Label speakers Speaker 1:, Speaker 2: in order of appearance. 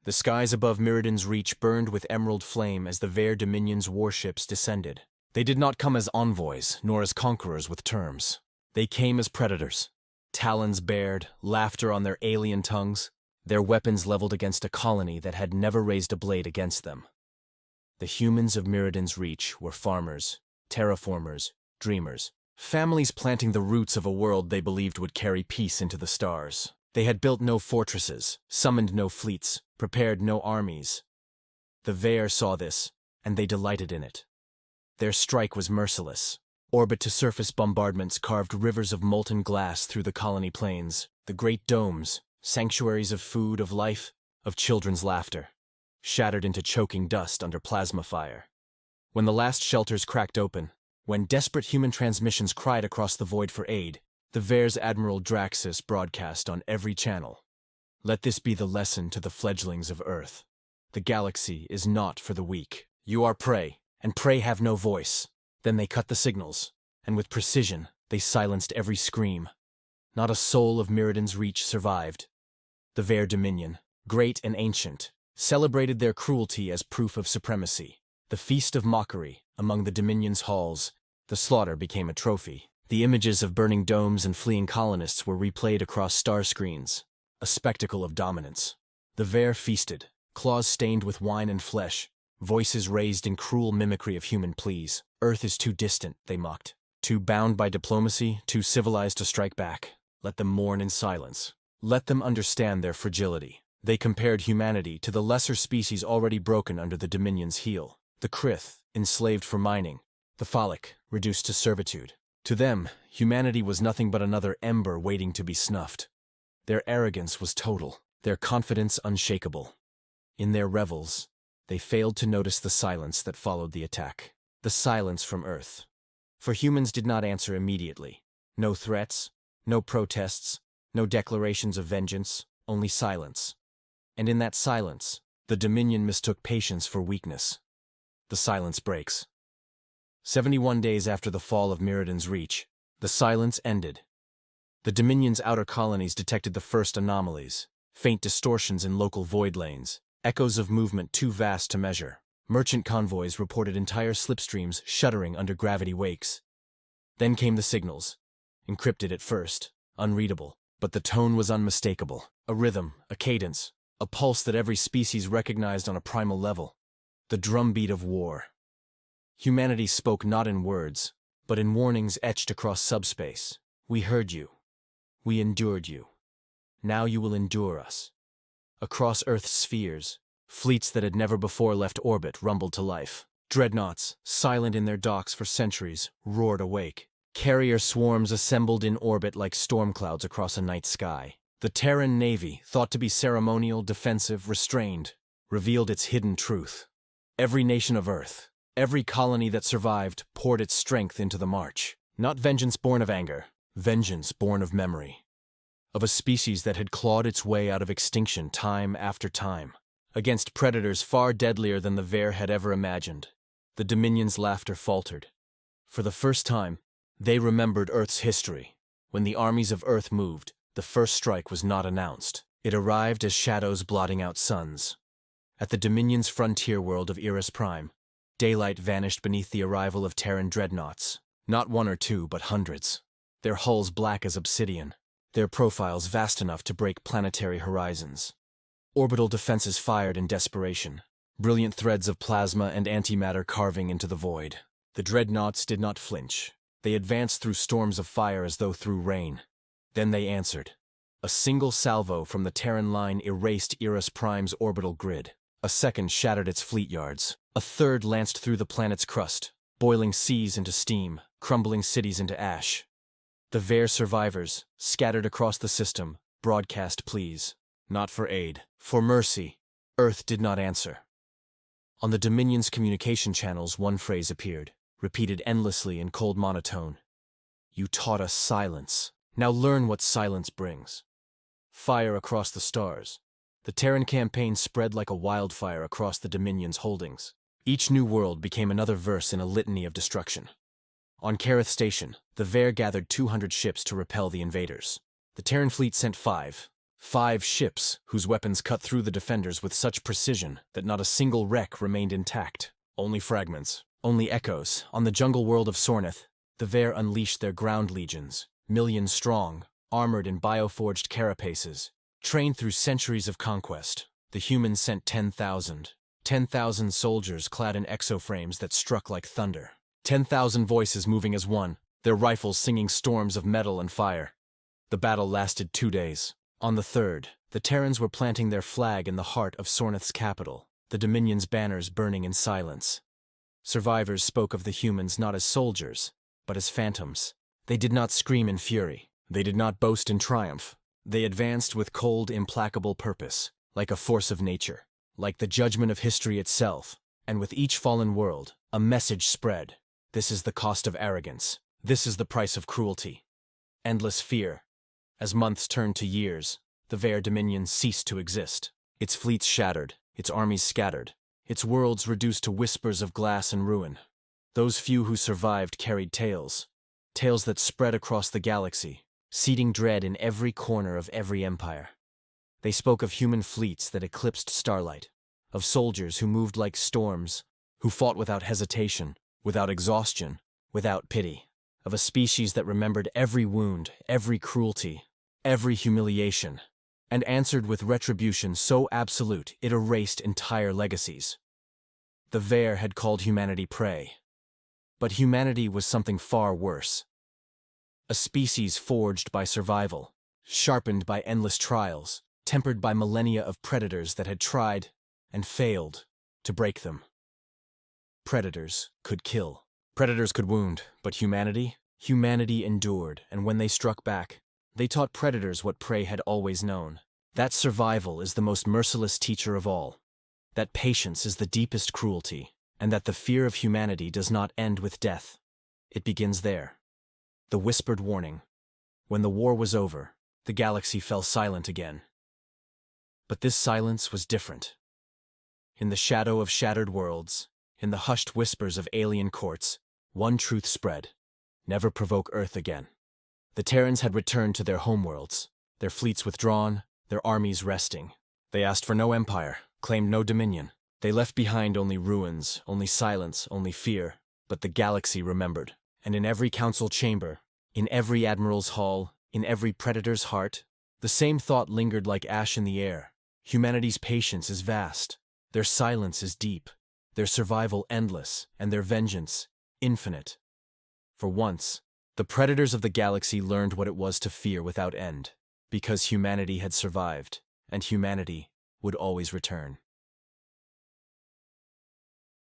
Speaker 1: The skies above Myrddin's Reach burned with emerald flame as the Vare Dominion's warships descended. They did not come as envoys, nor as conquerors with terms. They came as predators. Talons bared, laughter on their alien tongues, their weapons leveled against a colony that had never raised a blade against them. The humans of Myrddin's Reach were farmers, terraformers, dreamers, families planting the roots of a world they believed would carry peace into the stars. They had built no fortresses, summoned no fleets, prepared no armies. The Vare saw this, and they delighted in it. Their strike was merciless. Orbit-to-surface bombardments carved rivers of molten glass through the colony plains, the great domes, sanctuaries of food, of life, of children's laughter, shattered into choking dust under plasma fire. When the last shelters cracked open, when desperate human transmissions cried across the void for aid, the Vare's Admiral Draxus broadcast on every channel. Let this be the lesson to the fledglings of Earth. The galaxy is not for the weak. You are prey, and prey have no voice. Then they cut the signals, and with precision, they silenced every scream. Not a soul of Myrddin's Reach survived. The Vare Dominion, great and ancient, celebrated their cruelty as proof of supremacy. The feast of mockery, among the Dominion's halls, the slaughter became a trophy. The images of burning domes and fleeing colonists were replayed across star screens, a spectacle of dominance. The Vare feasted, claws stained with wine and flesh, voices raised in cruel mimicry of human pleas. Earth is too distant, they mocked. Too bound by diplomacy, too civilized to strike back. Let them mourn in silence. Let them understand their fragility. They compared humanity to the lesser species already broken under the Dominion's heel. The Krith, enslaved for mining. The Phallic, reduced to servitude. To them, humanity was nothing but another ember waiting to be snuffed. Their arrogance was total, their confidence unshakable. In their revels, they failed to notice the silence that followed the attack. The silence from Earth. For humans did not answer immediately. No threats, no protests, no declarations of vengeance, only silence. And in that silence, the Dominion mistook patience for weakness. The silence breaks. 71 days after the fall of Myrddin's Reach, the silence ended. The Dominion's outer colonies detected the first anomalies, faint distortions in local void lanes, echoes of movement too vast to measure. Merchant convoys reported entire slipstreams shuddering under gravity wakes. Then came the signals, encrypted at first, unreadable, but the tone was unmistakable. A rhythm, a cadence, a pulse that every species recognized on a primal level. The drumbeat of war. Humanity spoke not in words, but in warnings etched across subspace. We heard you. We endured you. Now you will endure us. Across Earth's spheres, fleets that had never before left orbit rumbled to life. Dreadnoughts, silent in their docks for centuries, roared awake. Carrier swarms assembled in orbit like storm clouds across a night sky. The Terran Navy, thought to be ceremonial, defensive, restrained, revealed its hidden truth. Every nation of Earth, every colony that survived, poured its strength into the march. Not vengeance born of anger, vengeance born of memory. Of a species that had clawed its way out of extinction time after time, against predators far deadlier than the Vare had ever imagined. The Dominion's laughter faltered. For the first time, they remembered Earth's history. When the armies of Earth moved, the first strike was not announced. It arrived as shadows blotting out suns. At the Dominion's frontier world of Eris Prime, daylight vanished beneath the arrival of Terran dreadnoughts. Not one or two, but hundreds. Their hulls black as obsidian. Their profiles vast enough to break planetary horizons. Orbital defenses fired in desperation, brilliant threads of plasma and antimatter carving into the void. The dreadnoughts did not flinch. They advanced through storms of fire as though through rain. Then they answered. A single salvo from the Terran line erased Eris Prime's orbital grid. A second shattered its fleet yards. A third lanced through the planet's crust, boiling seas into steam, crumbling cities into ash. The Vare survivors, scattered across the system, broadcast pleas. Not for aid, for mercy. Earth did not answer. On the Dominion's communication channels, one phrase appeared, repeated endlessly in cold monotone. You taught us silence. Now learn what silence brings. Fire across the stars. The Terran campaign spread like a wildfire across the Dominion's holdings. Each new world became another verse in a litany of destruction. On Kareth Station, the Vare gathered 200 ships to repel the invaders. The Terran fleet sent 5. 5 ships whose weapons cut through the defenders with such precision that not a single wreck remained intact. Only fragments, only echoes. On the jungle world of Sornith, the Ver unleashed their ground legions, millions strong, armored in bioforged carapaces. Trained through centuries of conquest, the humans sent 10,000. 10,000 soldiers clad in exoframes that struck like thunder. 10,000 voices moving as one, their rifles singing storms of metal and fire. The battle lasted 2 days. On the third, the Terrans were planting their flag in the heart of Sornith's capital, the Dominion's banners burning in silence. Survivors spoke of the humans not as soldiers, but as phantoms. They did not scream in fury. They did not boast in triumph. They advanced with cold, implacable purpose, like a force of nature, like the judgment of history itself. And with each fallen world, a message spread. This is the cost of arrogance. This is the price of cruelty. Endless fear. As months turned to years, the Ver Dominion ceased to exist. Its fleets shattered, its armies scattered, its worlds reduced to whispers of glass and ruin. Those few who survived carried tales that spread across the galaxy, seeding dread in every corner of every empire. They spoke of human fleets that eclipsed starlight, of soldiers who moved like storms, who fought without hesitation, without exhaustion, without pity, of a species that remembered every wound, every cruelty, every humiliation, and answered with retribution so absolute it erased entire legacies. The Ver had called humanity prey, but humanity was something far worse. A species forged by survival, sharpened by endless trials, tempered by millennia of predators that had tried, and failed, to break them. Predators could kill. Predators could wound, but humanity? Humanity endured, and when they struck back, they taught predators what prey had always known. That survival is the most merciless teacher of all. That patience is the deepest cruelty, and that the fear of humanity does not end with death. It begins there. The whispered warning. When the war was over, the galaxy fell silent again. But this silence was different. In the shadow of shattered worlds, in the hushed whispers of alien courts, one truth spread: never provoke Earth again. The Terrans had returned to their homeworlds, their fleets withdrawn, their armies resting. They asked for no empire, claimed no dominion. They left behind only ruins, only silence, only fear. But the galaxy remembered, and in every council chamber, in every admiral's hall, in every predator's heart, the same thought lingered like ash in the air. Humanity's patience is vast, their silence is deep, their survival endless, and their vengeance infinite. For once, the predators of the galaxy learned what it was to fear without end, because humanity had survived, and humanity would always return.